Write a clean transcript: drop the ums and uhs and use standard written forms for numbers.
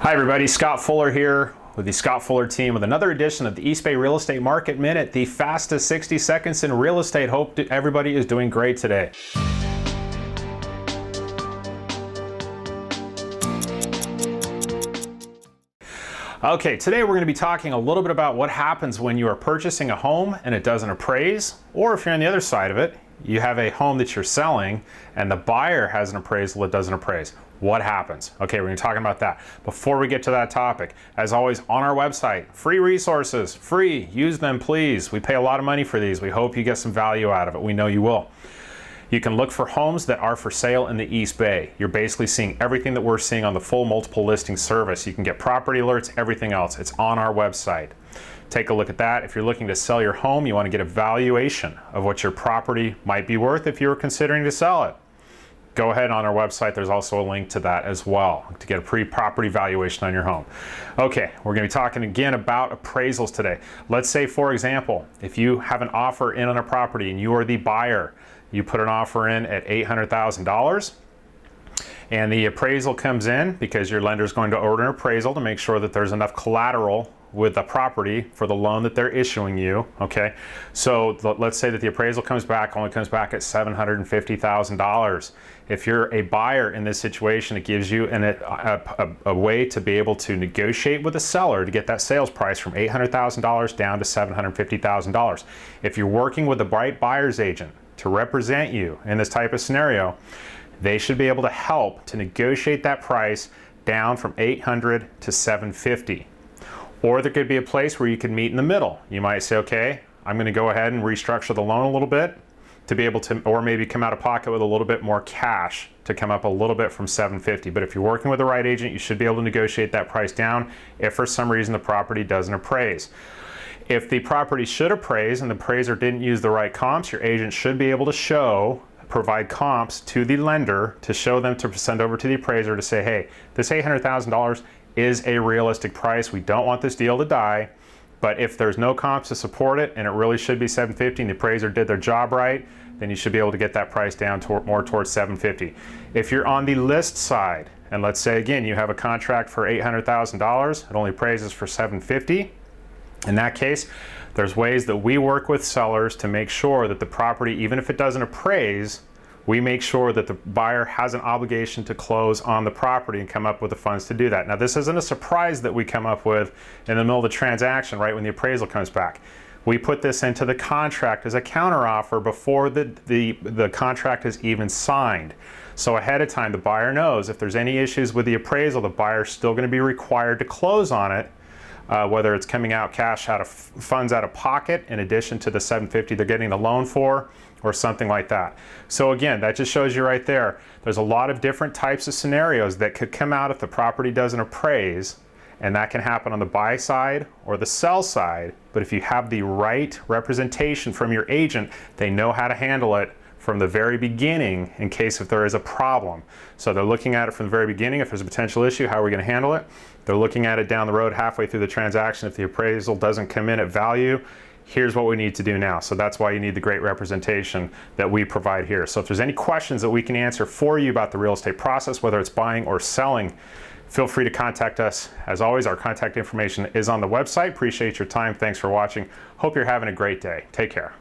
Hi everybody, Scott Fuller here with the Scott Fuller team with another edition of the East Bay Real Estate Market Minute, the fastest 60 seconds in real estate. Hope everybody is doing great today. Okay, today we're going to be talking a little bit about what happens when you are purchasing a home and it doesn't appraise, or if you're on the other side of it, you have a home that you're selling and the buyer has an appraisal that doesn't appraise. What happens? Okay, we're going to be talking about that. Before we get to that topic, as always, on our website, free resources, free, use them please. We pay a lot of money for these. We hope you get some value out of it. We know you will. You can look for homes that are for sale in the East Bay. You're basically seeing everything that we're seeing on the full multiple listing service. You can get property alerts, everything else. It's on our website. Take a look at that. If you're looking to sell your home, you want to get a valuation of what your property might be worth if you're considering to sell it. Go ahead on our website. There's also a link to that as well to get a pre-property valuation on your home. Okay, we're going to be talking again about appraisals today. Let's say, for example, if you have an offer in on a property and you are the buyer, you put an offer in at $800,000 and the appraisal comes in because your lender is going to order an appraisal to make sure that there's enough collateral with the property for the loan that they're issuing you. Okay, so let's say that the appraisal only comes back at $750,000. If you're a buyer in this situation, it gives you a way to be able to negotiate with the seller to get that sales price from $800,000 down to $750,000. If you're working with the right buyer's agent to represent you in this type of scenario, they should be able to help to negotiate that price down from $800 to $750. Or there could be a place where you can meet in the middle. You might say, okay, I'm going to go ahead and restructure the loan a little bit to be able to, or maybe come out of pocket with a little bit more cash to come up a little bit from $750. But if you're working with the right agent, you should be able to negotiate that price down if for some reason the property doesn't appraise. If the property should appraise and the appraiser didn't use the right comps, your agent should be able to provide comps to the lender to show them to send over to the appraiser to say, hey, this $800,000 is a realistic price. We don't want this deal to die, but if there's no comps to support it and it really should be $750 and the appraiser did their job right, then you should be able to get that price down more towards $750. If you're on the list side, and let's say again you have a contract for $800,000, it only appraises for $750, in that case, there's ways that we work with sellers to make sure that the property, even if it doesn't appraise, we make sure that the buyer has an obligation to close on the property and come up with the funds to do that. Now, this isn't a surprise that we come up with in the middle of the transaction, right when the appraisal comes back. We put this into the contract as a counteroffer before the contract is even signed. So ahead of time, the buyer knows if there's any issues with the appraisal, the buyer's still going to be required to close on it. Whether it's coming out cash out of funds out of pocket in addition to the $750 they're getting the loan for, or something like that. So again, that just shows you right there, there's a lot of different types of scenarios that could come out if the property doesn't appraise, and that can happen on the buy side or the sell side. But if you have the right representation from your agent, they know how to handle it from the very beginning in case if there is a problem. So they're looking at it from the very beginning. If there's a potential issue, how are we going to handle it? They're looking at it down the road halfway through the transaction. If the appraisal doesn't come in at value, here's what we need to do now. So that's why you need the great representation that we provide here. So if there's any questions that we can answer for you about the real estate process, whether it's buying or selling, feel free to contact us. As always, our contact information is on the website. Appreciate your time. Thanks for watching. Hope you're having a great day. Take care.